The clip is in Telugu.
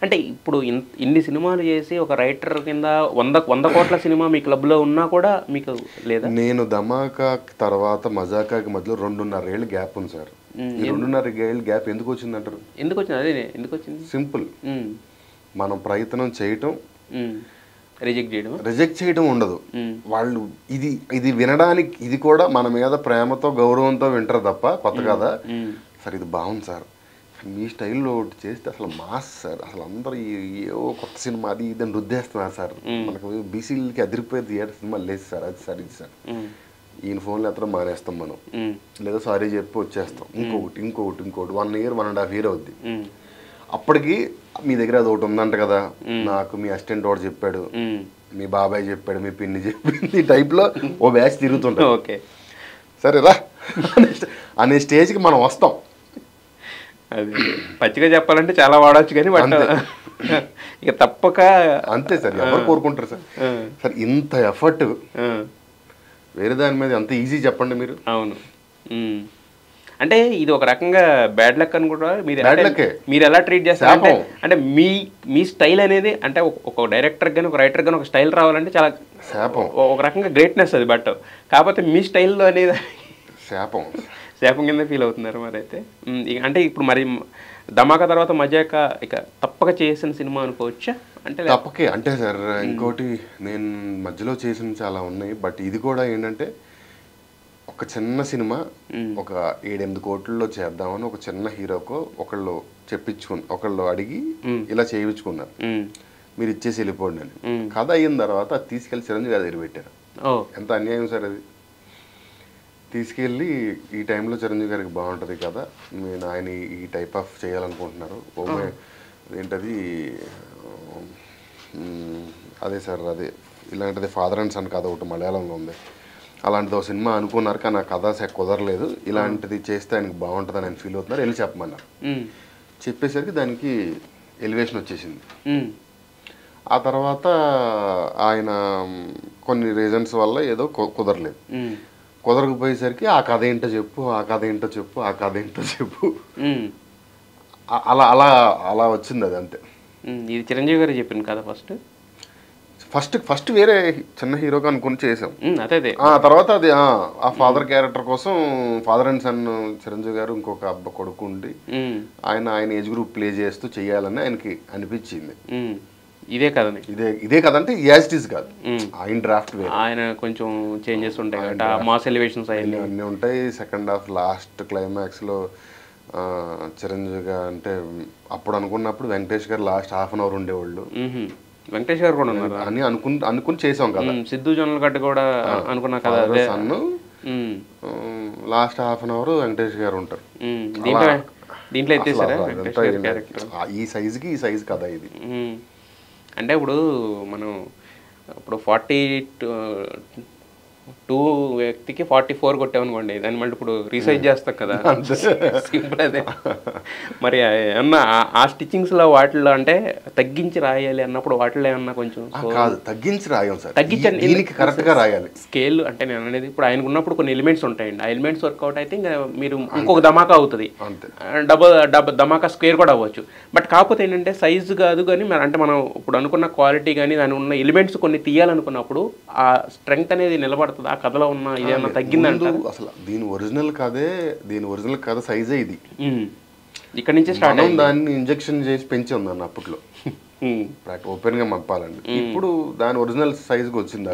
అంటే ఇప్పుడు ఇన్ని సినిమాలు చేసి ఒక రైటర్ కింద 100 కోట్ల సినిమా మీ క్లబ్లో ఉన్నా కూడా మీకు లేదా? నేను ధమాకా తర్వాత మజాకాకి మధ్యలో 2.5 ఏళ్ళు గ్యాప్ ఉంది సార్. ఈ 2.5 ఏళ్ళు గ్యాప్ ఎందుకు వచ్చిందంటారు? ఎందుకు వచ్చింది? అదే ఎందుకు వచ్చింది? సింపుల్, మనం ప్రయత్నం చేయటం, రిజెక్ట్ చేయడం ఉండదు. వాళ్ళు ఇది వినడానికి ఇది కూడా మన మీద ప్రేమతో గౌరవంతో వింటారు తప్ప కొత్త కదా సార్ ఇది బాగుంది సార్ మీ స్టైల్లో ఒకటి చేస్తే అసలు మాస్ సార్, అసలు అందరూ ఏవో కొత్త సినిమా అది ఇదని రుద్దేస్తున్నారు సార్, మనకు బీసీలకి అదిరిపోయే థియేటర్ సినిమా లేదు సార్, అది సార్ ఇది సార్, ఈయన ఫోన్లో ఎత్తడం మానేస్తాం మనం, లేదా సారీ చెప్పి వచ్చేస్తాం, ఇంకొకటి 1 year 1.5 year అవుద్ది. అప్పటికి మీ దగ్గర అది ఒకటి ఉందంట కదా, నాకు మీ అసిస్టెంట్ ఒకటి చెప్పాడు, మీ బాబాయ్ చెప్పాడు, మీ పిన్ని చెప్పింది, ఈ టైప్లో ఓ బ్యాచ్ తిరుగుతుంటాం. ఓకే సరేరా అనే స్టేజ్కి మనం వస్తాం. అది పచ్చిగా చెప్పాలంటే చాలా వాడవచ్చు కానీ ఇక తప్పక అంతే సార్. ఎవరు కోరుకుంటారు సార్? సార్ ఇంత ఎఫర్ట్ వేరే దాని మీద అంత ఈజీ చెప్పండి మీరు. అవును, అంటే ఇది ఒక రకంగా బ్యాడ్ లక్ అని కూడా మీరు ఎలా ట్రీట్ చేస్తారు అంటే మీ స్టైల్ అనేది అంటే ఒక డైరెక్టర్ కానీ ఒక రైటర్ కానీ ఒక స్టైల్ రావాలంటే చాలా శాపం, ఒక రకంగా గ్రేట్నెస్ అది. బట్ కాకపోతే మీ స్టైల్లో అనేది శాపం కింద ఫీల్ అవుతున్నారు మరి అయితే. అంటే ఇప్పుడు మరి ధమాకా తర్వాత మజాక ఇక తప్పక చేసిన సినిమా అనుకోవచ్చా? అంటే తప్పకే అంటే సార్ ఇంకోటి నేను మధ్యలో చేసిన చాలా ఉన్నాయి, బట్ ఇది కూడా ఏంటంటే ఒక చిన్న సినిమా ఒక 7-8 కోట్లలో చేద్దామని ఒక చిన్న హీరోకు ఒకళ్ళు అడిగి ఇలా చేయించుకున్నారు, మీరు ఇచ్చేసి వెళ్ళిపోండి అని. కథ అయిన తర్వాత అది తీసుకెళ్ళి చిరంజీవి గారి దగ్గర పెట్టారు. ఎంత అన్యాయం సార్ అది. తీసుకెళ్ళి ఈ టైంలో చిరంజీవి గారికి బాగుంటుంది కదా, నేను ఆయన ఈ టైప్ ఆఫ్ చేయాలనుకుంటున్నారు, ఏంటది అదే సార్ అదే ఇలాంటిది ఫాదర్ అండ్ సన్ కథ ఒకటి మలయాళంలో ఉంది, అలాంటిది ఒక సినిమా అనుకున్నారు కానీ ఆ కథ కుదరలేదు, ఇలాంటిది చేస్తే ఆయనకు బాగుంటుందని ఆయన ఫీల్ అవుతున్నారు, వెళ్ళి చెప్పమన్నారు. చెప్పేసరికి దానికి ఎలివేషన్ వచ్చేసింది. ఆ తర్వాత ఆయన కొన్ని రీజన్స్ వల్ల ఏదో కుదరలేదు. కుదరకపోయేసరికి ఆ కథ ఏంటో చెప్పు, ఆ కథ ఏంటో చెప్పు, ఆ కథ ఏంటో చెప్పు, అలా అలా అలా వచ్చింది అది అంతే. ఇది చిరంజీవి గారు చెప్పిన కథ ఫస్ట్ వేరే చిన్న హీరోగా అనుకుని చేసాం. అదే తర్వాత అది ఆ ఫాదర్ క్యారెక్టర్ కోసం ఫాదర్ అండ్ సన్ చిరంజీవి గారు ఇంకొక కొడుకు ఉండి ఆయన ఏజ్ గ్రూప్ ప్లే చేస్తూ చెయ్యాలని ఆయనకి అనిపించింది. ఇదే కథ అంటే యాజ్ ఇట్ ఈస్ కాదు, ఆయన డ్రాఫ్ట్ ఆయన కొంచెం చేంజెస్ ఉంటాయి, మాస్ ఎలివేషన్స్ అన్నీ ఉంటాయి. సెకండ్ హాఫ్ లాస్ట్ క్లైమాక్స్ లో చిరంజీవిగా అంటే అప్పుడు అనుకున్నప్పుడు వెంకటేష్ గారు లాస్ట్ ½ hour ఉండేవాళ్ళు, వెంకటేష్ గారు కూడా ఉన్నారు అని అనుకుని చేసాం కదా. సిద్ధు జొన్నలగడ్డ కూడా అనుకున్నా కదా, సన్ను లాస్ట్ ½ hour వెంకటేష్ గారు ఉంటారు. దీంట్లో ఎత్తేసారా ఈ సైజ్ కదా ఇది. అంటే ఇప్పుడు మనం ఇప్పుడు 42 వ్యక్తికి 44 కొట్టామనుకోండి, దాన్ని మళ్ళీ ఇప్పుడు రీసైజ్ చేస్తాం కదా, సింపుల్ అదే. మరి ఏమన్నా ఆ స్టిచ్చింగ్స్లో వాటిల్లో అంటే తగ్గించి రాయాలి అన్నప్పుడు వాటిలో ఏమన్నా కొంచెం కాదు తగ్గించి రాయాలి సార్, తగ్గించి కరెక్ట్గా రాయాలి స్కేల్. అంటే నేను అనేది ఇప్పుడు ఆయనకు ఉన్నప్పుడు కొన్ని ఎలిమెంట్స్ ఉంటాయండి, ఆ ఎలిమెంట్స్ వర్కౌట్ అయితే ఇంకా మీరు ఇంకొక ధమాకా అవుతుంది, ధమాకా స్క్వేర్ కూడా అవ్వచ్చు. బట్ కాకపోతే ఏంటంటే సైజు కాదు కానీ అంటే మనం ఇప్పుడు అనుకున్న క్వాలిటీ కానీ దాని ఉన్న ఎలిమెంట్స్ కొన్ని తీయాలనుకున్నప్పుడు ఆ స్ట్రెంగ్త్ అనేది నిలబడుతుంది. ఆ కథలో ఉన్న ఇదేమన్నా తగ్గిందంట అసలు? దీని ఒరిజినల్ కథ సైజే ఇది, ఇక్కడ నుంచి స్టార్ట్ అయింది. దాన్ని ఇంజెక్షన్ చేసి పెంచి ఉందన్న అప్పట్లో ఓపెన్ గా చెప్పాలండి. ఇప్పుడు దాని ఒరిజినల్ సైజ్కి వచ్చింది.